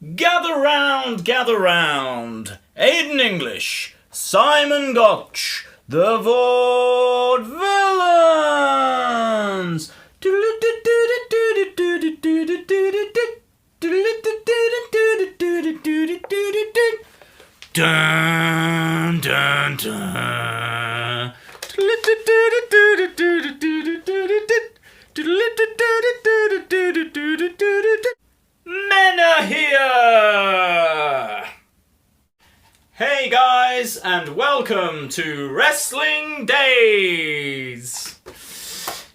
Gather round, Aiden English, Simon Gotch, the Vaudevillians. Dun, dun, dun. Men are here! Hey guys, and welcome to Wrestling Days!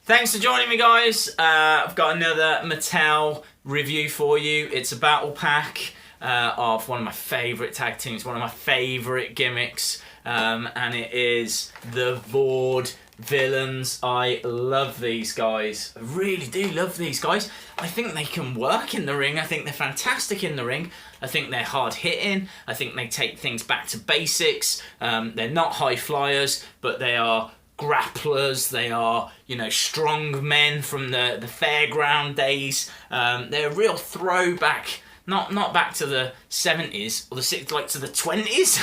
Thanks for joining me, guys. I've got another Mattel review for you. It's a battle pack of one of my favourite tag teams, one of my favourite gimmicks, and it is the Vaudevillians. I love these guys. I really do love these guys. I think they can work in the ring. I think they're fantastic in the ring. I think they're hard hitting. I think they take things back to basics. They're not high flyers, but they are grapplers. They are, strong men from the fairground days. They're a real throwback, not back to the 70s or the 60s, like to the 20s.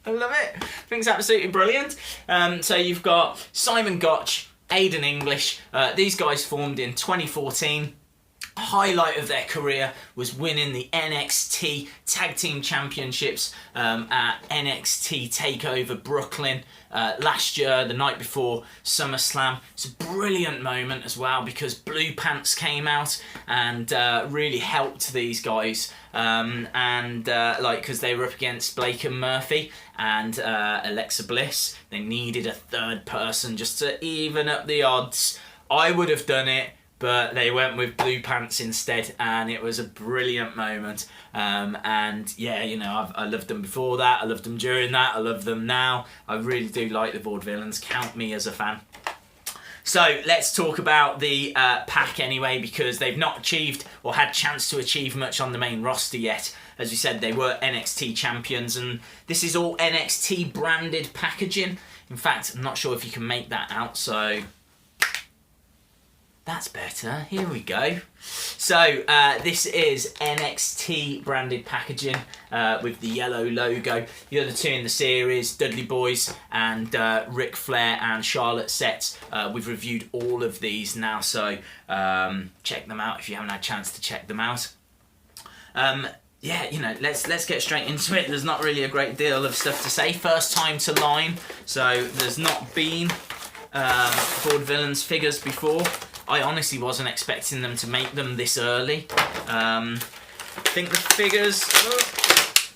I love it. I think it's absolutely brilliant. So you've got Simon Gotch, Aiden English. These guys formed in 2014. Highlight of their career was winning the NXT Tag Team Championships at NXT TakeOver Brooklyn last year, the night before SummerSlam. It's a brilliant moment as well because Blue Pants came out and really helped these guys, because they were up against Blake and Murphy and Alexa Bliss. They needed a third person just to even up the odds. I would have done it, but they went with Blue Pants instead, and it was a brilliant moment. I loved them before that, I loved them during that, I love them now. I really do like the Vaudevillians. Count me as a fan. So let's talk about the pack anyway, because they've not achieved or had chance to achieve much on the main roster yet. As we said, they were NXT champions, and this is all NXT branded packaging. In fact, I'm not sure if you can make that out, so that's better. Here we go. So this is NXT branded packaging with the yellow logo. The other two in the series, Dudley Boys and Ric Flair and Charlotte sets. We've reviewed all of these now, so check them out if you haven't had a chance to check them out. Let's get straight into it. There's not really a great deal of stuff to say. First time to line, so there's not been Vaudevillians figures before. I honestly wasn't expecting them to make them this early. I think the figures...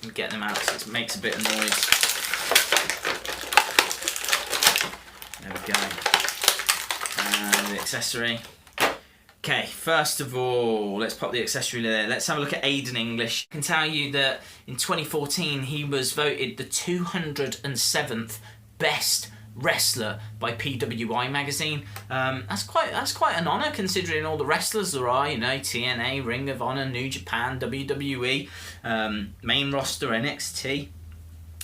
Let me get them out so it makes a bit of noise. There we go. And the accessory. Okay, first of all, let's pop the accessory there. Let's have a look at Aiden English. I can tell you that in 2014 he was voted the 207th best wrestler by PWI magazine. That's quite an honour considering all the wrestlers there are. TNA, Ring of Honor, New Japan, WWE, main roster, NXT.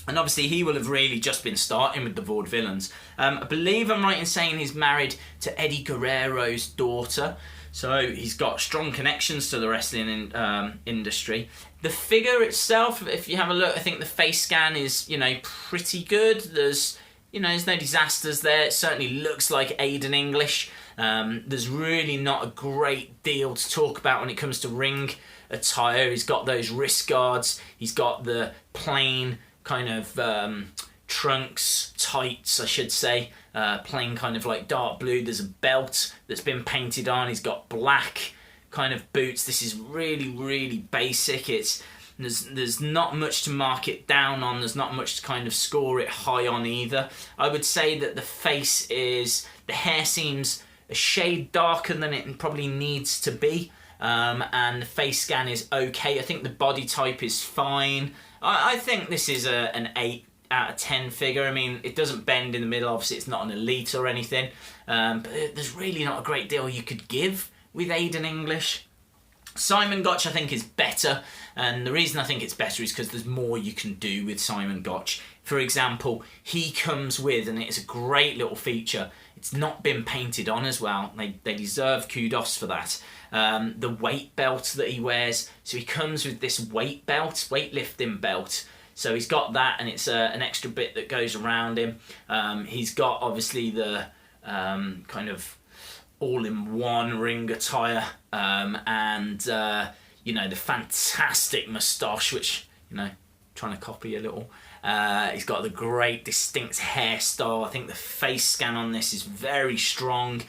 And obviously he will have really just been starting with the Vaudevillians. I believe I'm right in saying he's married to Eddie Guerrero's daughter, so he's got strong connections to the wrestling industry. The figure itself, if you have a look, I think the face scan is, pretty good. There's no disasters there. It certainly looks like Aiden English. There's really not a great deal to talk about when it comes to ring attire. He's got those wrist guards. He's got the plain kind of trunks, tights, I should say. Plain kind of like dark blue. There's a belt that's been painted on. He's got black kind of boots. This is really, really basic. There's not much to mark it down on. There's not much to kind of score it high on either. I would say that the hair seems a shade darker than it probably needs to be. And the face scan is okay. I think the body type is fine. I think this is an 8 out of 10 figure. I mean, it doesn't bend in the middle. Obviously, it's not an elite or anything. But there's really not a great deal you could give with Aiden English. Simon Gotch, I think, is better, and the reason I think it's better is because there's more you can do with Simon Gotch. For example, he comes with, and it's a great little feature, it's not been painted on as well. They deserve kudos for that. The weight belt that he wears. So he comes with this weight belt, weightlifting belt. So he's got that, and it's an extra bit that goes around him. He's got, obviously, the kind of all-in-one ring attire, and you know, the fantastic moustache, which, you know, trying to copy a little. He's got the great distinct hairstyle. I think the face scan on this is very strong.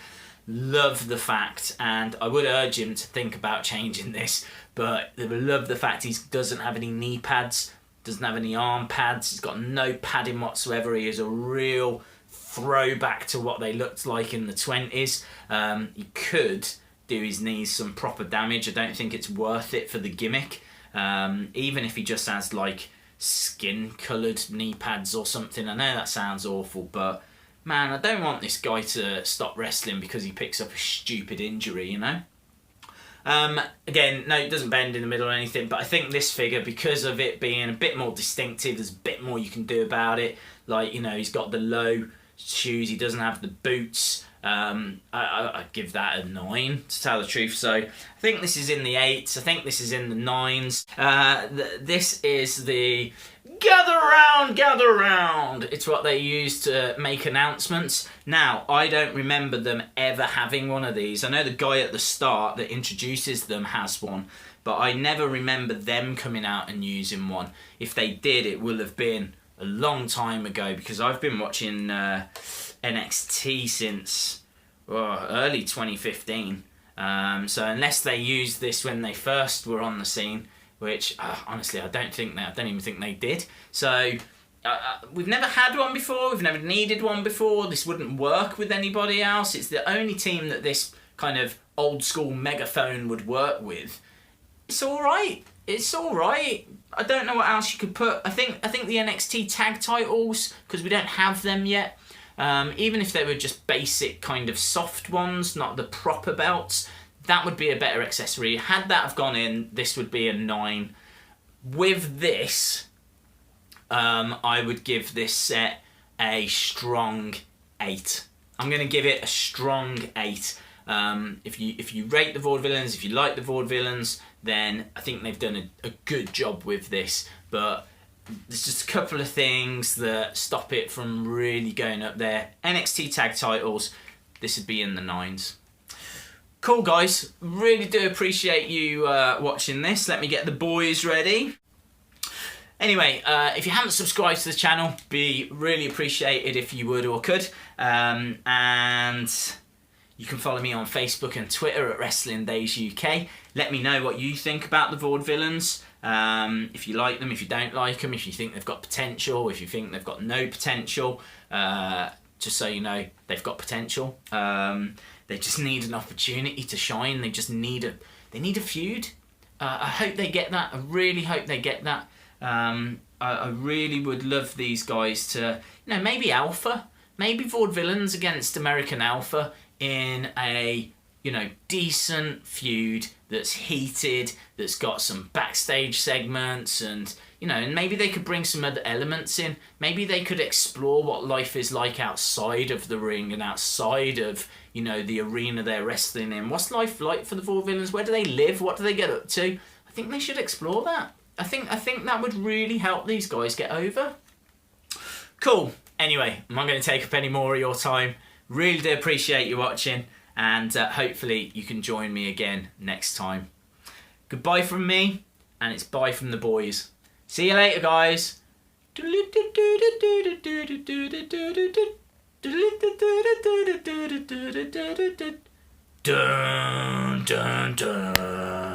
Love the fact, and I would urge him to think about changing this, but I love the fact he doesn't have any knee pads, doesn't have any arm pads, he's got no padding whatsoever. He is a real throwback to what they looked like in the 20s. He could do his knees some proper damage. I don't think it's worth it for the gimmick. Even if he just has like skin coloured knee pads or something. I know that sounds awful, but man, I don't want this guy to stop wrestling because he picks up a stupid injury, you know? Again, no, it doesn't bend in the middle or anything, but I think this figure, because of it being a bit more distinctive, there's a bit more you can do about it. Like, you know, he's got the low shoes, he doesn't have the boots. I'd give that a 9, to tell the truth. So I think this is in the 8s, I think this is in the 9s. This is the gather round. It's what they use to make announcements. Now, I don't remember them ever having one of these. I know the guy at the start that introduces them has one, but I never remember them coming out and using one. If they did, it will have been a long time ago, because I've been watching NXT since early 2015. So unless they used this when they first were on the scene, which honestly I don't even think they did. So we've never had one before, we've never needed one before, this wouldn't work with anybody else. It's the only team that this kind of old school megaphone would work with. It's alright. It's alright. I don't know what else you could put. I think the NXT tag titles, because we don't have them yet, even if they were just basic kind of soft ones, not the proper belts, that would be a better accessory. Had that have gone in, this would be a 9. With this, I would give this set a strong 8. I'm going to give it a strong 8. If you rate the Vaudevillians, if you like the Vaudevillians, then I think they've done a good job with this. But there's just a couple of things that stop it from really going up there. NXT tag titles, this would be in the 9s. Cool, guys. Really do appreciate you watching this. Let me get the boys ready. Anyway, if you haven't subscribed to the channel, be really appreciated if you would or could. And you can follow me on Facebook and Twitter at Wrestling Days UK. Let me know what you think about the Vaudevillians. If you like them, if you don't like them, if you think they've got potential, if you think they've got no potential. Just so you know, they've got potential. They just need an opportunity to shine. They just need a feud. I hope they get that. I really hope they get that. I really would love these guys to, you know, maybe Alpha, maybe Vaudevillians against American Alpha in a, you know, decent feud that's heated, that's got some backstage segments, and, you know, and maybe they could bring some other elements in. Maybe they could explore what life is like outside of the ring and outside of, you know, the arena they're wrestling in. What's life like for the Vaudevillians? Where do they live? What do they get up to? I think they should explore that. I think that would really help these guys get over. Cool. Anyway, I'm not going to take up any more of your time. Really do appreciate you watching, and hopefully you can join me again next time. Goodbye from me, and it's bye from the boys. See you later, guys. Dun, dun, dun.